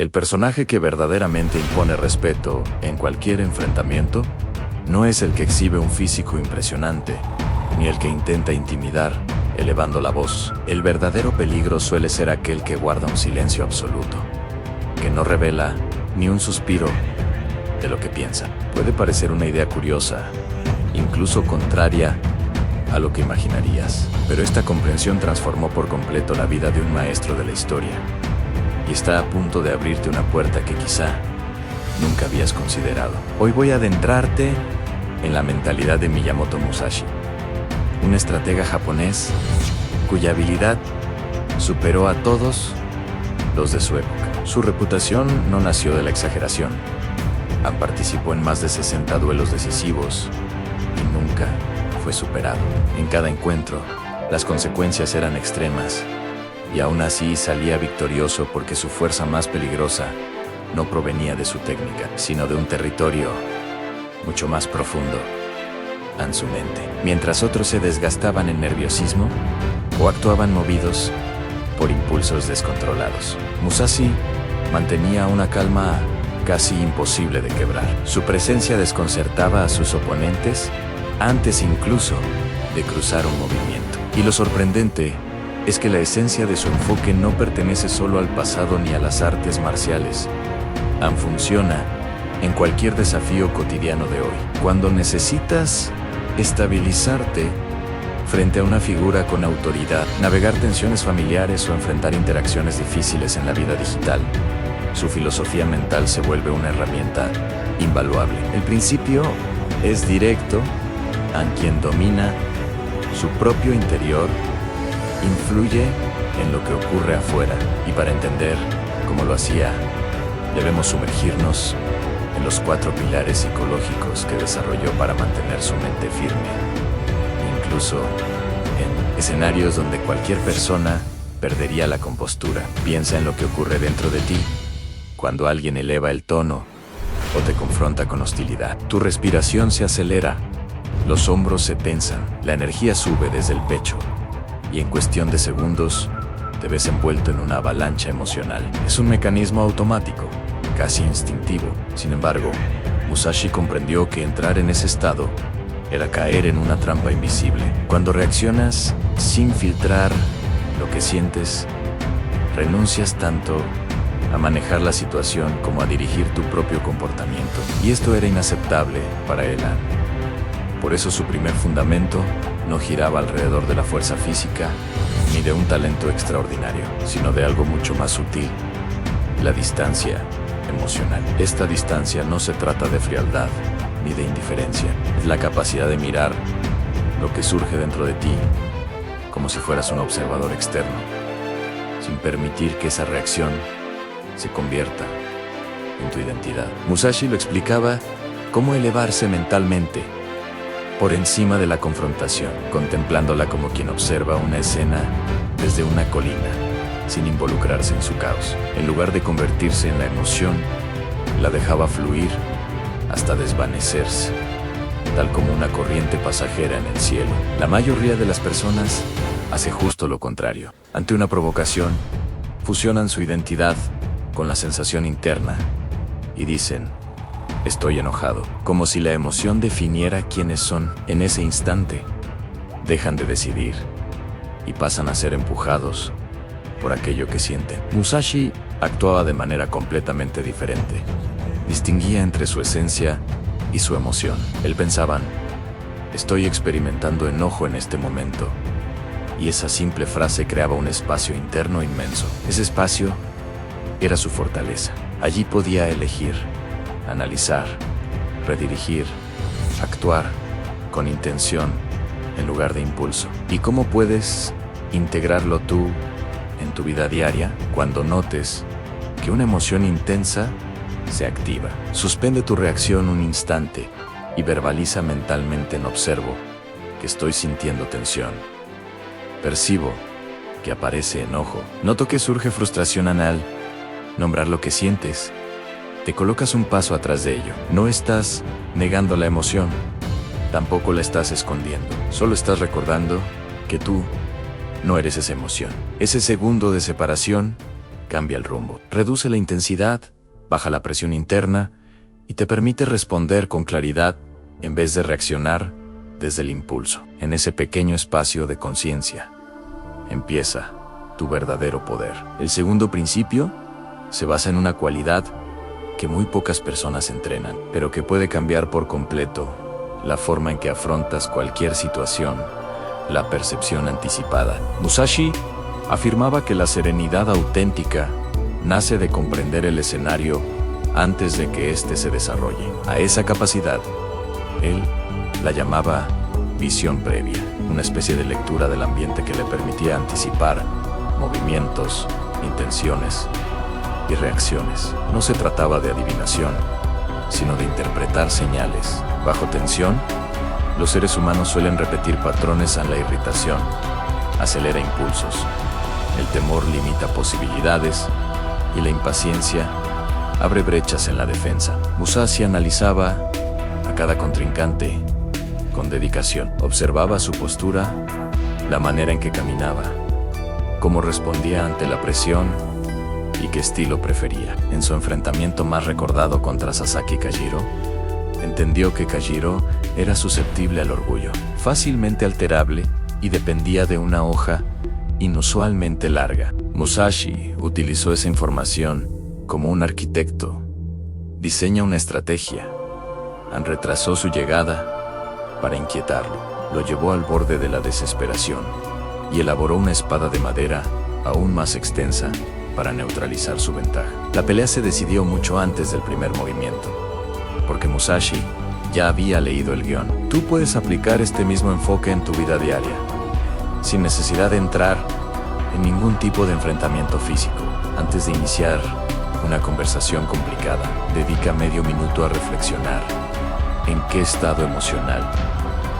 El personaje que verdaderamente impone respeto en cualquier enfrentamiento no es el que exhibe un físico impresionante, ni el que intenta intimidar, elevando la voz. El verdadero peligro suele ser aquel que guarda un silencio absoluto, que no revela ni un suspiro de lo que piensa. Puede parecer una idea curiosa, incluso contraria a lo que imaginarías, pero esta comprensión transformó por completo la vida de un maestro de la historia, y está a punto de abrirte una puerta que quizá nunca habías considerado. Hoy voy a adentrarte en la mentalidad de Miyamoto Musashi, un estratega japonés cuya habilidad superó a todos los de su época. Su reputación no nació de la exageración. Participó en más de 60 duelos decisivos y nunca fue superado. En cada encuentro, las consecuencias eran extremas, y aún así salía victorioso porque su fuerza más peligrosa no provenía de su técnica, sino de un territorio mucho más profundo en su mente. Mientras otros se desgastaban en nerviosismo o actuaban movidos por impulsos descontrolados, Musashi mantenía una calma casi imposible de quebrar. Su presencia desconcertaba a sus oponentes antes incluso de cruzar un movimiento. Y lo sorprendente es que la esencia de su enfoque no pertenece solo al pasado ni a las artes marciales. Funciona en cualquier desafío cotidiano de hoy. Cuando necesitas estabilizarte frente a una figura con autoridad, navegar tensiones familiares o enfrentar interacciones difíciles en la vida digital, su filosofía mental se vuelve una herramienta invaluable. El principio es directo. Quien domina su propio interior influye en lo que ocurre afuera, y para entender cómo lo hacía, debemos sumergirnos en los 4 pilares psicológicos que desarrolló para mantener su mente firme, incluso en escenarios donde cualquier persona perdería la compostura. Piensa en lo que ocurre dentro de ti cuando alguien eleva el tono o te confronta con hostilidad. Tu respiración se acelera, los hombros se tensan, la energía sube desde el pecho, y en cuestión de segundos te ves envuelto en una avalancha emocional. Es un mecanismo automático, casi instintivo. Sin embargo, Musashi comprendió que entrar en ese estado era caer en una trampa invisible. Cuando reaccionas sin filtrar lo que sientes, renuncias tanto a manejar la situación como a dirigir tu propio comportamiento. Y esto era inaceptable para él. Por eso su primer fundamento no giraba alrededor de la fuerza física ni de un talento extraordinario, sino de algo mucho más sutil: la distancia emocional. Esta distancia no se trata de frialdad ni de indiferencia. Es la capacidad de mirar lo que surge dentro de ti como si fueras un observador externo, sin permitir que esa reacción se convierta en tu identidad. Musashi lo explicaba cómo elevarse mentalmente por encima de la confrontación, contemplándola como quien observa una escena desde una colina, sin involucrarse en su caos. En lugar de convertirse en la emoción, la dejaba fluir hasta desvanecerse, tal como una corriente pasajera en el cielo. La mayoría de las personas hace justo lo contrario. Ante una provocación, fusionan su identidad con la sensación interna y dicen: estoy enojado, como si la emoción definiera quiénes son. En ese instante, dejan de decidir y pasan a ser empujados por aquello que sienten. Musashi actuaba de manera completamente diferente. Distinguía entre su esencia y su emoción. Él pensaba: estoy experimentando enojo en este momento. Y esa simple frase creaba un espacio interno inmenso. Ese espacio era su fortaleza. Allí podía elegir, analizar, redirigir, actuar con intención en lugar de impulso. ¿Y cómo puedes integrarlo tú en tu vida diaria? Cuando notes que una emoción intensa se activa, suspende tu reacción un instante y verbaliza mentalmente: observo que estoy sintiendo tensión. Percibo que aparece enojo. Noto que surge frustración. Nombrar lo que sientes, te colocas un paso atrás de ello. No estás negando la emoción, tampoco la estás escondiendo. Solo estás recordando que tú no eres esa emoción. Ese segundo de separación cambia el rumbo. Reduce la intensidad, baja la presión interna y te permite responder con claridad en vez de reaccionar desde el impulso. En ese pequeño espacio de conciencia empieza tu verdadero poder. El segundo principio se basa en una cualidad que muy pocas personas entrenan, pero que puede cambiar por completo la forma en que afrontas cualquier situación: la percepción anticipada. Musashi afirmaba que la serenidad auténtica nace de comprender el escenario antes de que éste se desarrolle. A esa capacidad, él la llamaba visión previa, una especie de lectura del ambiente que le permitía anticipar movimientos, intenciones y reacciones. No se trataba de adivinación, sino de interpretar señales. Bajo tensión, los seres humanos suelen repetir patrones en la irritación, acelera impulsos, el temor limita posibilidades y la impaciencia abre brechas en la defensa. Musashi analizaba a cada contrincante con dedicación. Observaba su postura, la manera en que caminaba, cómo respondía ante la presión y qué estilo prefería. En su enfrentamiento más recordado contra Sasaki Kajiro, entendió que Kajiro era susceptible al orgullo, fácilmente alterable y dependía de una hoja inusualmente larga. Musashi utilizó esa información como un arquitecto. Diseña una estrategia. Retrasó su llegada para inquietarlo. Lo llevó al borde de la desesperación y elaboró una espada de madera aún más extensa para neutralizar su ventaja. La pelea se decidió mucho antes del primer movimiento, porque Musashi ya había leído el guión. Tú puedes aplicar este mismo enfoque en tu vida diaria, sin necesidad de entrar en ningún tipo de enfrentamiento físico. Antes de iniciar una conversación complicada, dedica medio minuto a reflexionar en qué estado emocional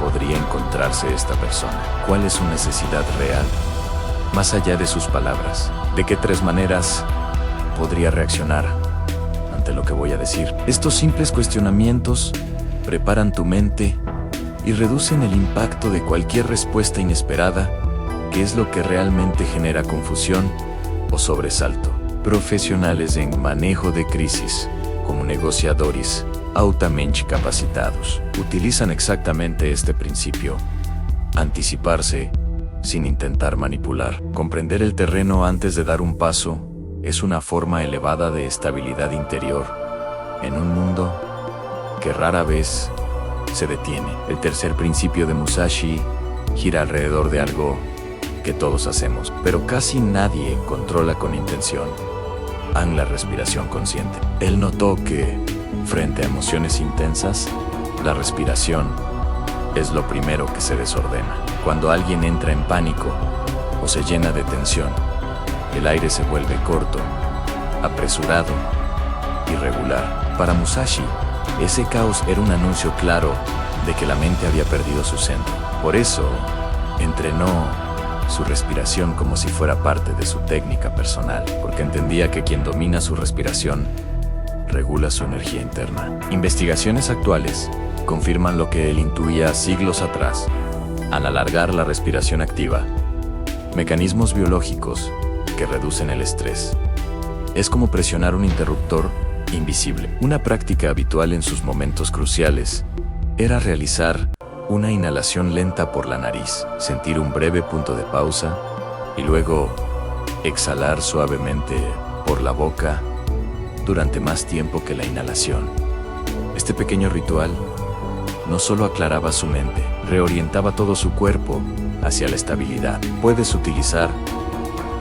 podría encontrarse esta persona. ¿Cuál es su necesidad real? Más allá de sus palabras, ¿de qué 3 maneras podría reaccionar ante lo que voy a decir? Estos simples cuestionamientos preparan tu mente y reducen el impacto de cualquier respuesta inesperada, que es lo que realmente genera confusión o sobresalto. Profesionales en manejo de crisis, como negociadores altamente capacitados, utilizan exactamente este principio: anticiparse sin intentar manipular. Comprender el terreno antes de dar un paso es una forma elevada de estabilidad interior en un mundo que rara vez se detiene. El tercer principio de Musashi gira alrededor de algo que todos hacemos, pero casi nadie controla con intención: la respiración consciente. Él notó que, frente a emociones intensas, la respiración es lo primero que se desordena. Cuando alguien entra en pánico o se llena de tensión, el aire se vuelve corto, apresurado, irregular. Para Musashi, ese caos era un anuncio claro de que la mente había perdido su centro. Por eso, entrenó su respiración como si fuera parte de su técnica personal, porque entendía que quien domina su respiración regula su energía interna. Investigaciones actuales confirman lo que él intuía siglos atrás. Al alargar la respiración activa mecanismos biológicos que reducen el estrés. Es como presionar un interruptor invisible. Una práctica habitual en sus momentos cruciales era realizar una inhalación lenta por la nariz, sentir un breve punto de pausa y luego exhalar suavemente por la boca durante más tiempo que la inhalación. Este pequeño ritual no solo aclaraba su mente, reorientaba todo su cuerpo hacia la estabilidad. Puedes utilizar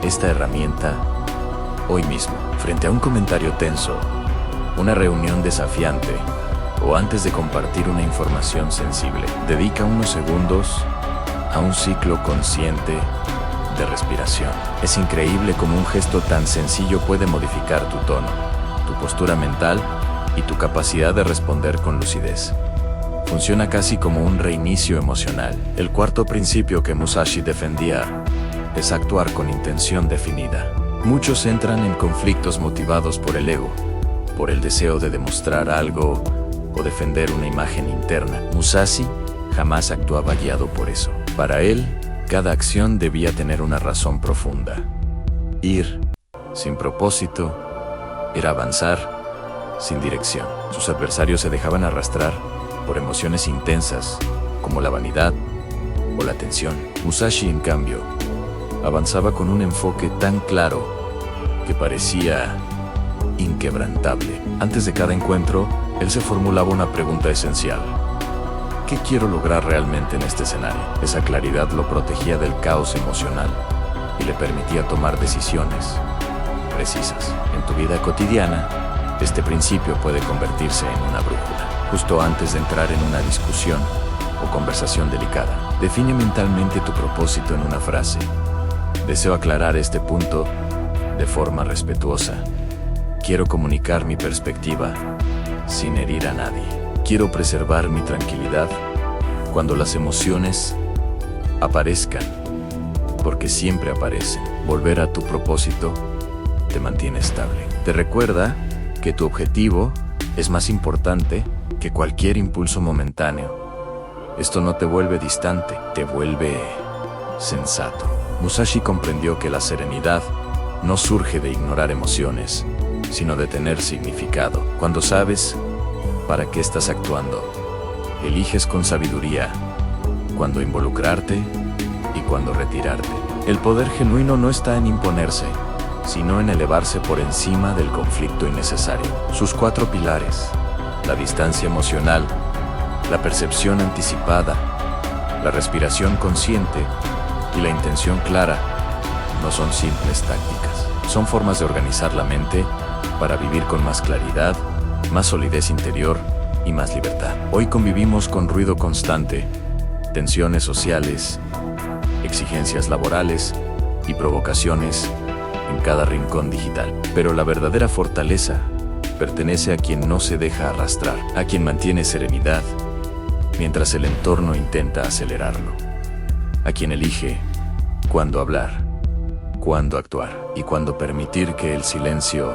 esta herramienta hoy mismo, frente a un comentario tenso, una reunión desafiante o antes de compartir una información sensible. Dedica unos segundos a un ciclo consciente de respiración. Es increíble cómo un gesto tan sencillo puede modificar tu tono, tu postura mental y tu capacidad de responder con lucidez. Funciona casi como un reinicio emocional. El cuarto principio que Musashi defendía es actuar con intención definida. Muchos entran en conflictos motivados por el ego, por el deseo de demostrar algo o defender una imagen interna. Musashi jamás actuaba guiado por eso. Para él, cada acción debía tener una razón profunda. Ir sin propósito, era avanzar sin dirección. Sus adversarios se dejaban arrastrar por emociones intensas, como la vanidad o la tensión. Musashi, en cambio, avanzaba con un enfoque tan claro que parecía inquebrantable. Antes de cada encuentro, él se formulaba una pregunta esencial. ¿Qué quiero lograr realmente en este escenario? Esa claridad lo protegía del caos emocional y le permitía tomar decisiones precisas. En tu vida cotidiana, este principio puede convertirse en una brújula. Justo antes de entrar en una discusión o conversación delicada, define mentalmente tu propósito en una frase. Deseo aclarar este punto de forma respetuosa. Quiero comunicar mi perspectiva sin herir a nadie. Quiero preservar mi tranquilidad cuando las emociones aparezcan, porque siempre aparecen. Volver a tu propósito te mantiene estable. Te recuerda que tu objetivo es más importante que cualquier impulso momentáneo. Esto no te vuelve distante, te vuelve sensato. Musashi comprendió que la serenidad no surge de ignorar emociones, sino de tener significado. Cuando sabes para qué estás actuando, eliges con sabiduría cuándo involucrarte y cuándo retirarte. El poder genuino no está en imponerse, sino en elevarse por encima del conflicto innecesario. Sus 4 pilares: la distancia emocional, la percepción anticipada, la respiración consciente y la intención clara, no son simples tácticas. Son formas de organizar la mente para vivir con más claridad, más solidez interior y más libertad. Hoy convivimos con ruido constante, tensiones sociales, exigencias laborales y provocaciones en cada rincón digital. Pero la verdadera fortaleza pertenece a quien no se deja arrastrar, a quien mantiene serenidad mientras el entorno intenta acelerarlo, a quien elige cuándo hablar, cuándo actuar y cuándo permitir que el silencio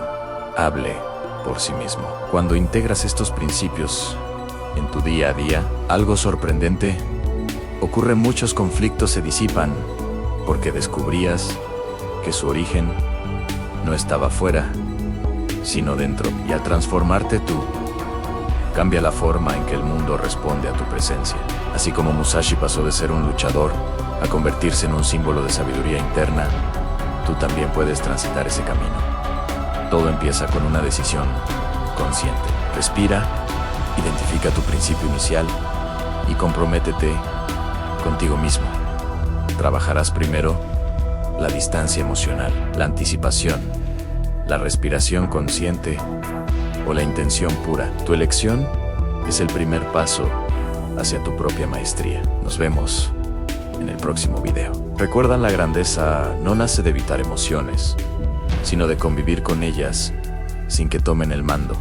hable por sí mismo. Cuando integras estos principios en tu día a día, algo sorprendente ocurre. Muchos conflictos se disipan porque descubrías que su origen no estaba fuera, sino dentro. Y al transformarte tú, cambia la forma en que el mundo responde a tu presencia. Así como Musashi pasó de ser un luchador a convertirse en un símbolo de sabiduría interna, tú también puedes transitar ese camino. Todo empieza con una decisión consciente. Respira, identifica tu principio inicial y comprométete contigo mismo. Trabajarás primero la distancia emocional, la anticipación, la respiración consciente o la intención pura. Tu elección es el primer paso hacia tu propia maestría. Nos vemos en el próximo video. Recuerda, la grandeza no nace de evitar emociones, sino de convivir con ellas sin que tomen el mando.